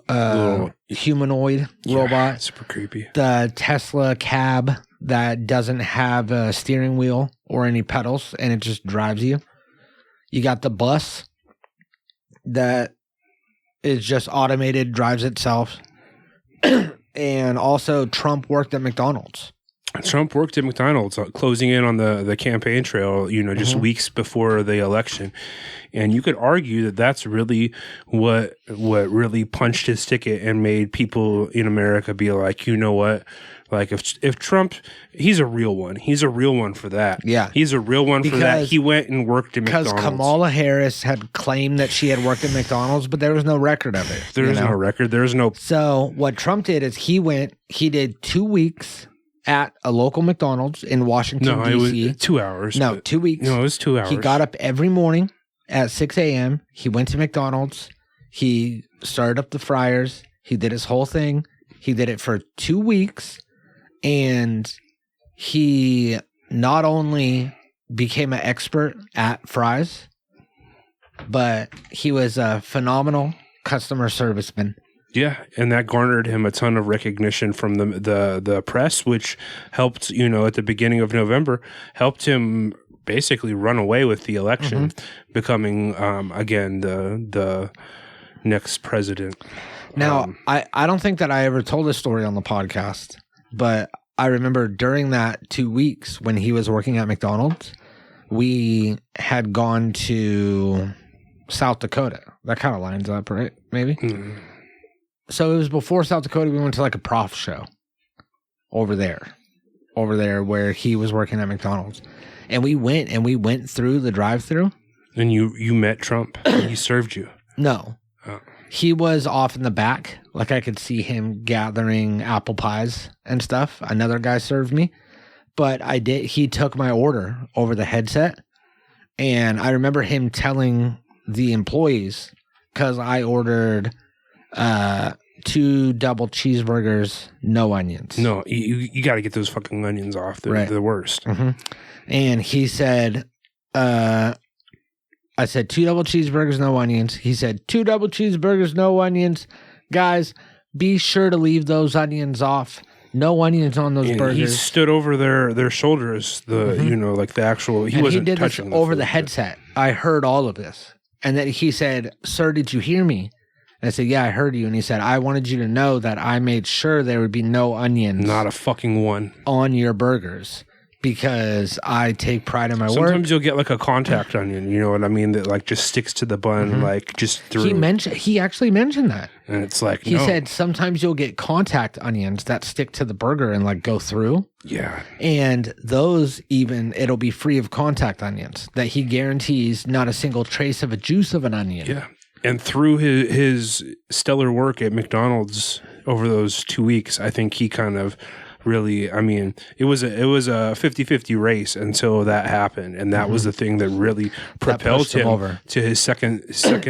humanoid robot. Super creepy. The Tesla cab that doesn't have a steering wheel or any pedals, and it just drives you. You got the bus that is just automated, drives itself. And also Trump worked at McDonald's. Trump worked at McDonald's, closing in on the campaign trail, just weeks before the election. And you could argue that that's really what really punched his ticket and made people in America be like, you know what? Like if Trump, he's a real one. He's a real one for that. Yeah. He's a real one for that. He went and worked at McDonald's. Because Kamala Harris had claimed that she had worked at McDonald's, but there was no record of it. There's no record. There's no. So what Trump did is he did 2 weeks at a local McDonald's in Washington, D.C. No, it was 2 hours. No, 2 weeks. No, it was 2 hours. He got up every morning at 6 a.m. He went to McDonald's. He started up the fryers. He did his whole thing. He did it for 2 weeks. And he not only became an expert at fries, but he was a phenomenal customer serviceman. Yeah, and that garnered him a ton of recognition from the press, which helped, at the beginning of November, helped him basically run away with the election, becoming, again, the next president. Now, I don't think that I ever told this story on the podcast, but I remember during that 2 weeks when he was working at McDonald's, we had gone to South Dakota. That kind of lines up, right? Maybe? Mm-hmm. So it was before South Dakota. We went to like a prof show over there where he was working at McDonald's. And we went through the drive-thru. And you met Trump. He served you. No. Oh. He was off in the back. Like I could see him gathering apple pies and stuff. Another guy served me. But he took my order over the headset. And I remember him telling the employees, because I ordered 2 double cheeseburgers, no onions. No, you got to get those fucking onions off. They're the worst. Mm-hmm. And he said, I said 2 double cheeseburgers, no onions. He said 2 double cheeseburgers, no onions. Guys, be sure to leave those onions off. No onions on those burgers. He stood over their shoulders. Like the actual. He wasn't touching this over the headset. I heard all of this, and then he said, "Sir, did you hear me?" And I said, "Yeah, I heard you." And he said, "I wanted you to know that I made sure there would be no onions, not a fucking one, on your burgers." Because I take pride in my work. Sometimes you'll get like a contact onion, you know what I mean? That like just sticks to the bun, like just through. He actually mentioned that. And it's like, he said sometimes you'll get contact onions that stick to the burger and like go through. Yeah. And those it'll be free of contact onions that he guarantees not a single trace of a juice of an onion. Yeah. And through his stellar work at McDonald's over those 2 weeks, I think he kind of really, I mean, it was a 50-50 race until that happened, and that was the thing that really propelled him over to his second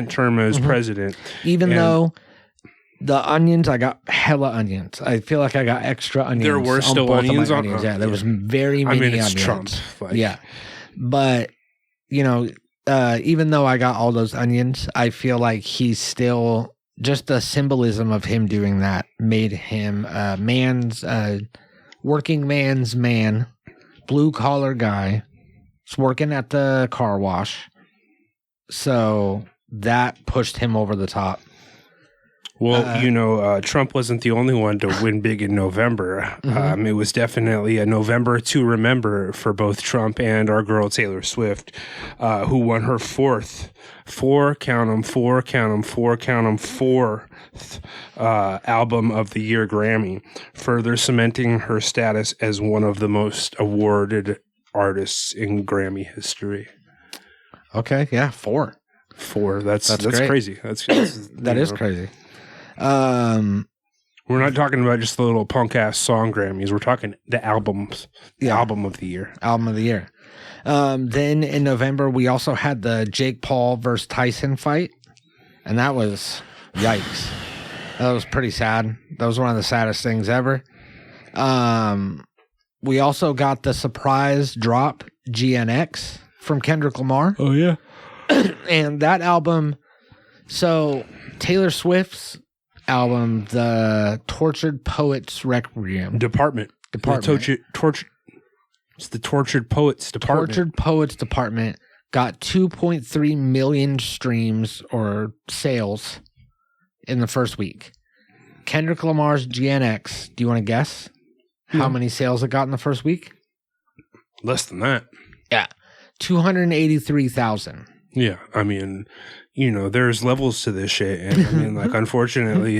term as president. Even though the onions, I got hella onions. I feel like I got extra onions. There were still onions on. Yeah, there was very many. I mean, it's onions. Trump. Yeah, but even though I got all those onions, I feel like he's still just the symbolism of him doing that made him working man's man, blue collar guy. He's working at the car wash. So that pushed him over the top. Well, Trump wasn't the only one to win big in November. It was definitely a November to remember for both Trump and our girl Taylor Swift, who won her fourth album of the year Grammy, further cementing her status as one of the most awarded artists in Grammy history. Okay, yeah, 4. That's crazy. That is crazy. We're not talking about just the little punk ass song Grammys. We're talking the albums. The album of the year. Album of the year. Then in November, we also had the Jake Paul versus Tyson fight. And that was, yikes. That was pretty sad. That was one of the saddest things ever. We also got the surprise drop GNX from Kendrick Lamar. Oh, yeah. And that album, so Taylor Swift's album, The Tortured Poets Requiem. Department. It's the Tortured Poets Department. Tortured Poets Department got 2.3 million streams or sales in the first week. Kendrick Lamar's GNX, do you want to guess? How many sales it got in the first week? Less than that. Yeah. 283,000. Yeah. I mean, you know, there's levels to this shit. And I mean, like, unfortunately,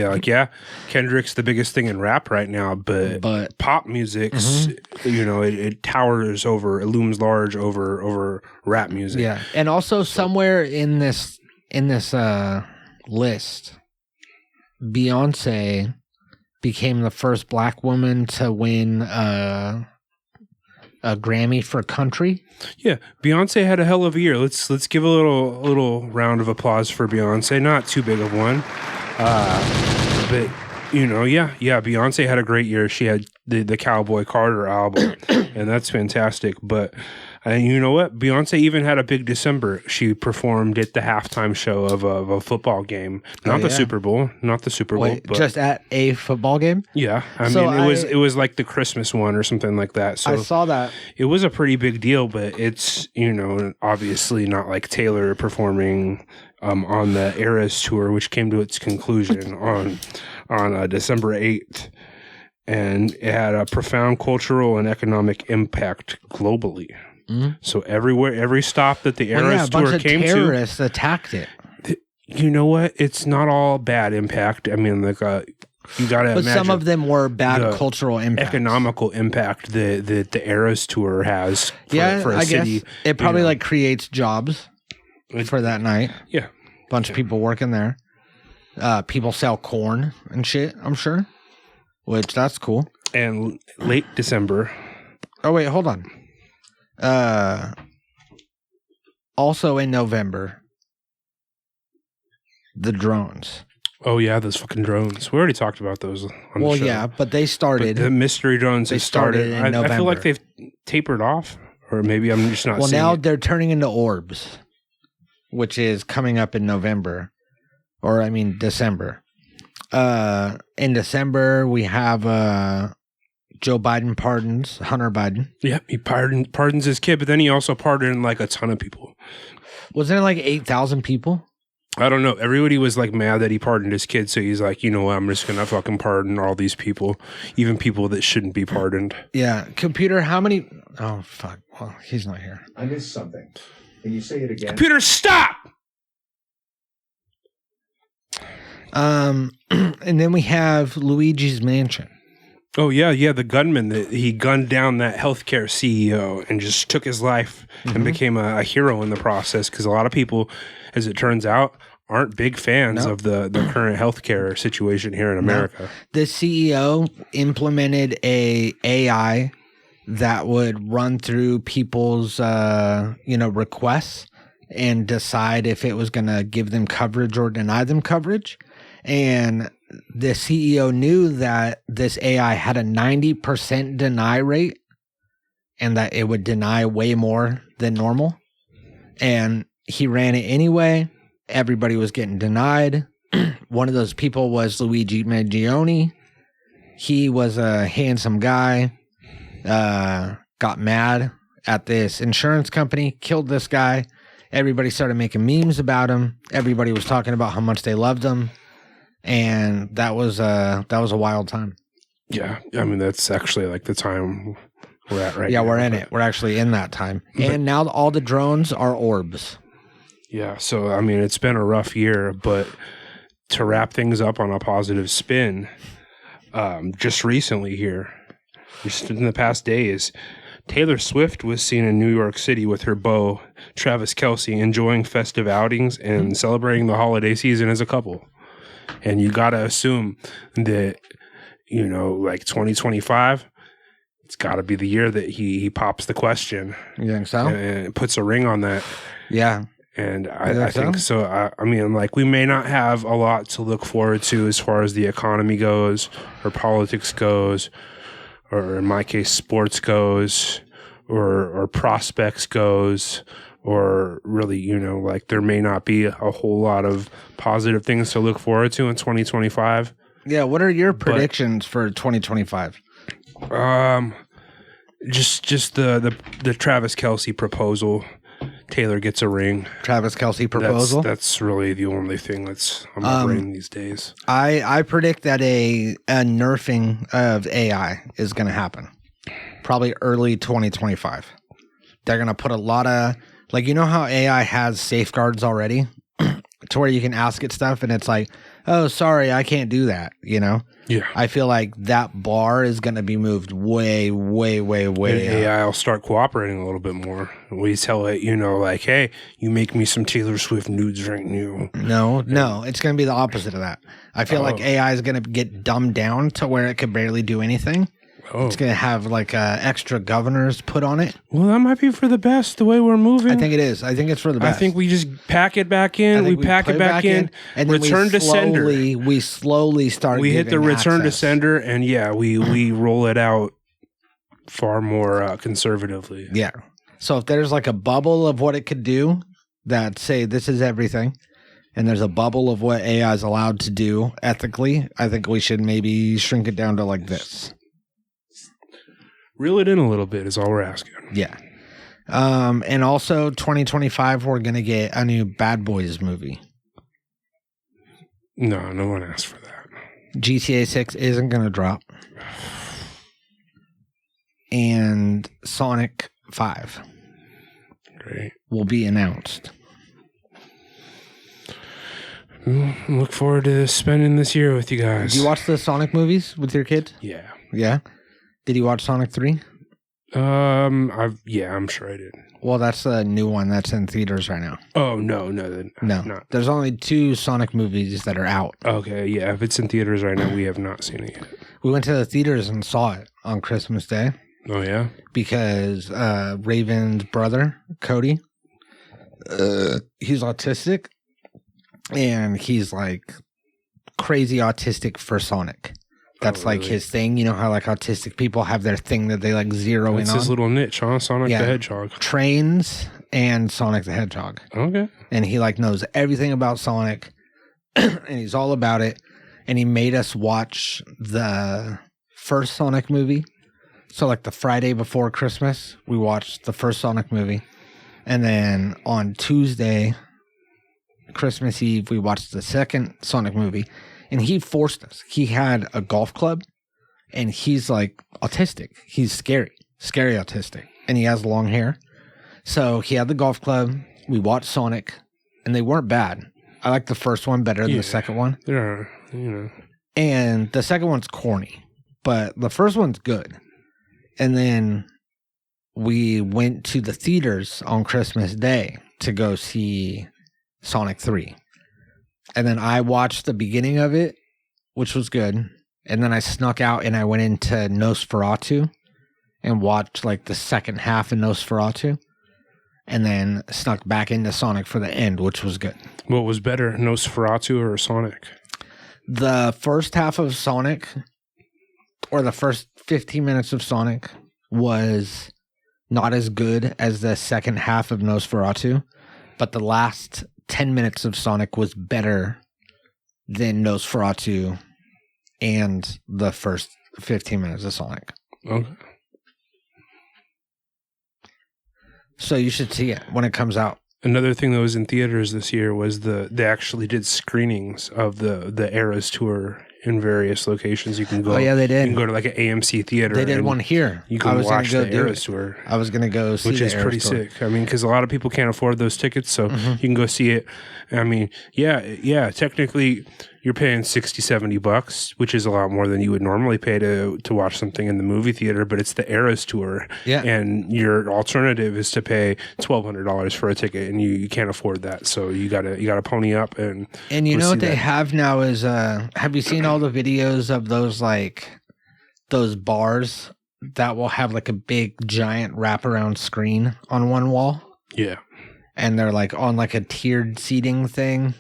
Kendrick's the biggest thing in rap right now, but pop music's, you know, it towers over, it looms large over rap music. Yeah. And also somewhere in this list, Beyonce became the first black woman to win a Grammy for country. Yeah, Beyonce had a hell of a year. Let's give a little round of applause for Beyonce. Not too big of one, but you know, yeah. Beyonce had a great year. She had the Cowboy Carter album, and that's fantastic. But you know what? Beyonce even had a big December. She performed at the halftime show of a football game, not the Super Bowl, Wait, but just at a football game. Yeah, I mean it was like the Christmas one or something like that. So I saw that. It was a pretty big deal, but it's, you know, obviously not like Taylor performing on the Eras tour, which came to its conclusion on December 8th. And it had a profound cultural and economic impact globally. Mm-hmm. So every stop that the Eras tour came to, terrorists attacked it. You know what? It's not all bad impact. I mean, like you got to imagine. But some of them were bad cultural impact, economical impact that the Eras tour has. For a I city, guess it probably like creates jobs for that night. Yeah, bunch of people working there. People sell corn and shit, I'm sure, which that's cool. And late December. Oh wait, hold on. Also in November, the drones. Oh yeah, those fucking drones. We already talked about those on the show. Yeah, but they started. But the mystery drones they started in November. I feel like they've tapered off, or maybe I'm just not. Well, seeing now it. They're turning into orbs, which is coming up in November, or I mean December. In December we have Joe Biden pardons Hunter Biden. Yeah, he pardons his kid, but then he also pardoned like a ton of people. Wasn't it like 8,000 people? I don't know. Everybody was like mad that he pardoned his kid, so he's like, you know what, I'm just gonna fucking pardon all these people, even people that shouldn't be pardoned. Yeah. Computer, how many? Oh, fuck. Well, he's not here. I missed something. Can you say it again? Computer, stop! And then we have Luigi's Mansion. Oh, yeah, the gunman that he gunned down that healthcare CEO and just took his life and became a hero in the process, because a lot of people, as it turns out, aren't big fans of the current healthcare situation here in America. No. The CEO implemented a AI that would run through people's requests and decide if it was going to give them coverage or deny them coverage. And the CEO knew that this AI had a 90% deny rate and that it would deny way more than normal. And he ran it anyway. Everybody was getting denied. One of those people was Luigi Mangione. He was a handsome guy, got mad at this insurance company, killed this guy. Everybody started making memes about him. Everybody was talking about how much they loved him. And that was a wild time. Yeah, I mean, that's actually like the time we're at right now. Yeah, we're in it. We're actually in that time. And now all the drones are orbs. Yeah, so, I mean, it's been a rough year, but to wrap things up on a positive spin, just recently here, just in the past days, Taylor Swift was seen in New York City with her beau, Travis Kelce, enjoying festive outings and celebrating the holiday season as a couple. And you got to assume that, you know, like 2025, it's got to be the year that he pops the question. You think so? And puts a ring on that. Yeah. And I think so. I mean, like, we may not have a lot to look forward to as far as the economy goes, or politics goes, or in my case, sports goes, or prospects goes, or really, you know, like, there may not be a whole lot of positive things to look forward to in 2025. Yeah, what are your predictions for 2025? Just the Travis Kelce proposal Taylor gets a ring. Travis Kelce proposal. That's really the only thing that's on my brain these days. I predict that a nerfing of AI is going to happen. Probably early 2025. They're going to put a lot of, like, you know how AI has safeguards already to where you can ask it stuff and it's like, oh, sorry, I can't do that, you know? Yeah. I feel like that bar is going to be moved way, way, way, way up. AI will start cooperating a little bit more. We tell it, like, hey, you make me some Taylor Swift nudes right now. No, it's going to be the opposite of that. I feel like AI is going to get dumbed down to where it could barely do anything. It's going to have like extra governors put on it. Well, that might be for the best, the way we're moving. I think it is. I think it's for the best. I think we just pack it back in. We pack it back in. And return to sender. We slowly start. We hit the return to sender, and we roll it out far more conservatively. Yeah. So if there's like a bubble of what it could do, that say this is everything, and there's a bubble of what AI is allowed to do ethically, I think we should maybe shrink it down to like this. Reel it in a little bit is all we're asking. Yeah. And also 2025, we're going to get a new Bad Boys movie. No one asked for that. GTA 6 isn't going to drop. And Sonic 5 will be announced. Look forward to spending this year with you guys. Did you watch the Sonic movies with your kids? Yeah. Yeah? Did you watch Sonic 3? I'm sure I did. Well, that's the new one that's in theaters right now. Oh, no. Not. There's only 2 Sonic movies that are out. Okay, yeah. If it's in theaters right now, we have not seen it yet. We went to the theaters and saw it on Christmas Day. Oh, yeah? Because Raven's brother, Cody, he's autistic. And he's like crazy autistic for Sonic. That's like his thing. You know how like autistic people have their thing that they like zero in on? It's his little niche, huh? Sonic the Hedgehog. Trains and Sonic the Hedgehog. Okay. And he like knows everything about Sonic and he's all about it. And he made us watch the first Sonic movie. So like the Friday before Christmas, we watched the first Sonic movie. And then on Tuesday, Christmas Eve, we watched the second Sonic movie. And he forced us. He had a golf club, and he's like autistic. He's scary autistic, and he has long hair. So he had the golf club. We watched Sonic, and they weren't bad. I like the first one better than the second one. Yeah, And the second one's corny, but the first one's good. And then we went to the theaters on Christmas Day to go see Sonic 3. And then I watched the beginning of it, which was good. And then I snuck out and I went into Nosferatu and watched like the second half of Nosferatu. And then snuck back into Sonic for the end, which was good. What was better, Nosferatu or Sonic? The first half of Sonic, or the first 15 minutes of Sonic, was not as good as the second half of Nosferatu. But the last 10 minutes of Sonic was better than Nosferatu and the first 15 minutes of Sonic. Okay. So you should see it when it comes out. Another thing that was in theaters this year was they actually did screenings of the Eras Tour in various locations. You can go. Oh yeah, they did. You can go to like an AMC theater. They did one here. You can watch the Eras Tour. I was gonna go see, which is pretty sick. I mean, because a lot of people can't afford those tickets, so you can go see it. I mean, yeah. Technically, you're paying $60-$70, which is a lot more than you would normally pay to watch something in the movie theater. But it's the Eras Tour, and your alternative is to pay $1,200 for a ticket, and you can't afford that. So you gotta pony up and. And you know what they have now is have you seen all the videos of those bars that will have like a big giant wraparound screen on one wall? Yeah. And they're like on like a tiered seating thing.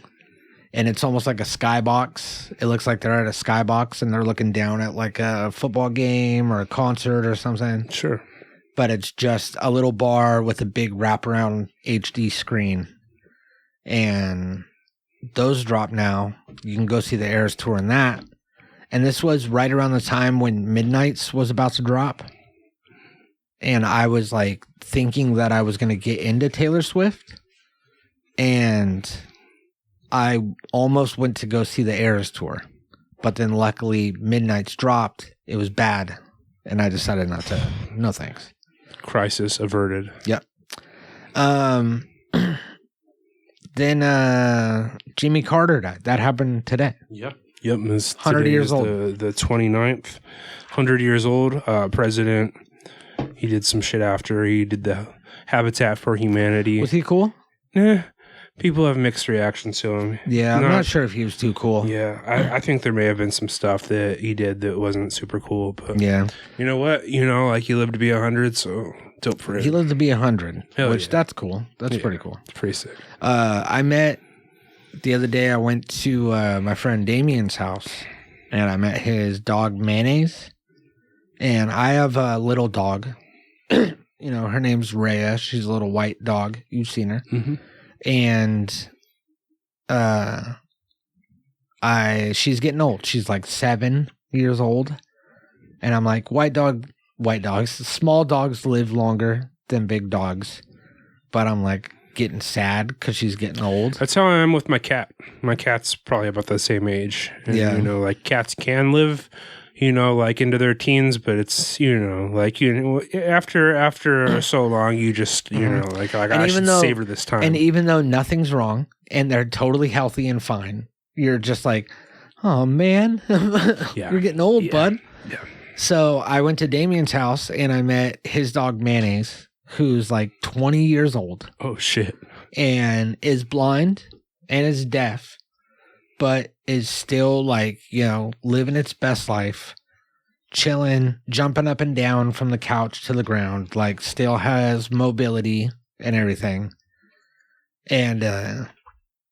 And it's almost like a skybox. It looks like they're at a skybox and they're looking down at like a football game or a concert or something. Sure. But it's just a little bar with a big wraparound HD screen. And those drop now. You can go see the Eras Tour in that. And this was right around the time when Midnights was about to drop. and I was like thinking that I was going to get into Taylor Swift, and I almost went to go see the Eras tour, but then luckily Midnight's dropped. It was bad, and I decided not to. No thanks. Crisis averted. Yep. Then Jimmy Carter died. That happened today. Yep. It was 100 years old. The 29th. 100 years old. President. He did some shit after. He did the Habitat for Humanity. Was he cool? People have mixed reactions to him. Yeah, I'm not sure if he was too cool. Yeah, I think there may have been some stuff that he did that wasn't super cool. But yeah, you know what? You know, like he lived to be 100, so dope for him. He lived to be 100, which that's cool. That's pretty cool. It's pretty sick. I met the other day. I went to my friend Damien's house, and I met his dog Mayonnaise. And I have a little dog. You know, her name's Rhea. She's a little white dog. You've seen her. Mm-hmm. And she's getting old. She's like 7 years old. And I'm like, white dogs. Small dogs live longer than big dogs. But I'm like getting sad because she's getting old. That's how I am with my cat. My cat's probably about the same age. And, yeah. You know, like cats can live, you know, like into their teens, but it's, you know, like, you know, after so long, you just, you know, like I should savor this time. And even though nothing's wrong and they're totally healthy and fine, you're just like, oh man, you're getting old, bud. Yeah. So I went to Damien's house and I met his dog Mayonnaise, who's like 20 years old. Oh shit. And is blind and is deaf, but is still like, you know, living its best life, chilling, jumping up and down from the couch to the ground, like still has mobility and everything. And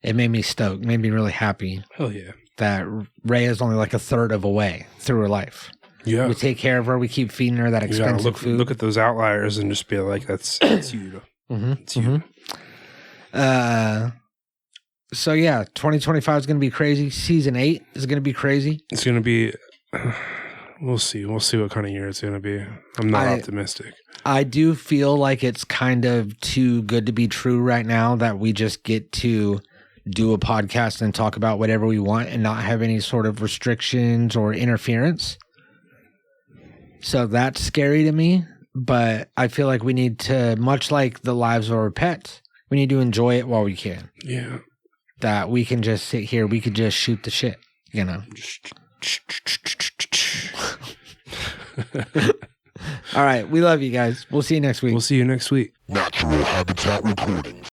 it made me stoked, made me really happy. Hell yeah. That Ray is only like a third of a way through her life. Yeah. We take care of her. We keep feeding her that expensive food. Look at those outliers and just be like, that's you. Mm-hmm. It's you. So yeah, 2025 is going to be crazy. Season 8 is going to be crazy. It's going to be, we'll see. We'll see what kind of year it's going to be. I'm not optimistic. I do feel like it's kind of too good to be true right now that we just get to do a podcast and talk about whatever we want and not have any sort of restrictions or interference. So that's scary to me, but I feel like we need to, much like the lives of our pets, we need to enjoy it while we can. Yeah. That we can just sit here, we could just shoot the shit, you know. All right, we love you guys. We'll see you next week. We'll see you next week. Natural Habitat Recordings.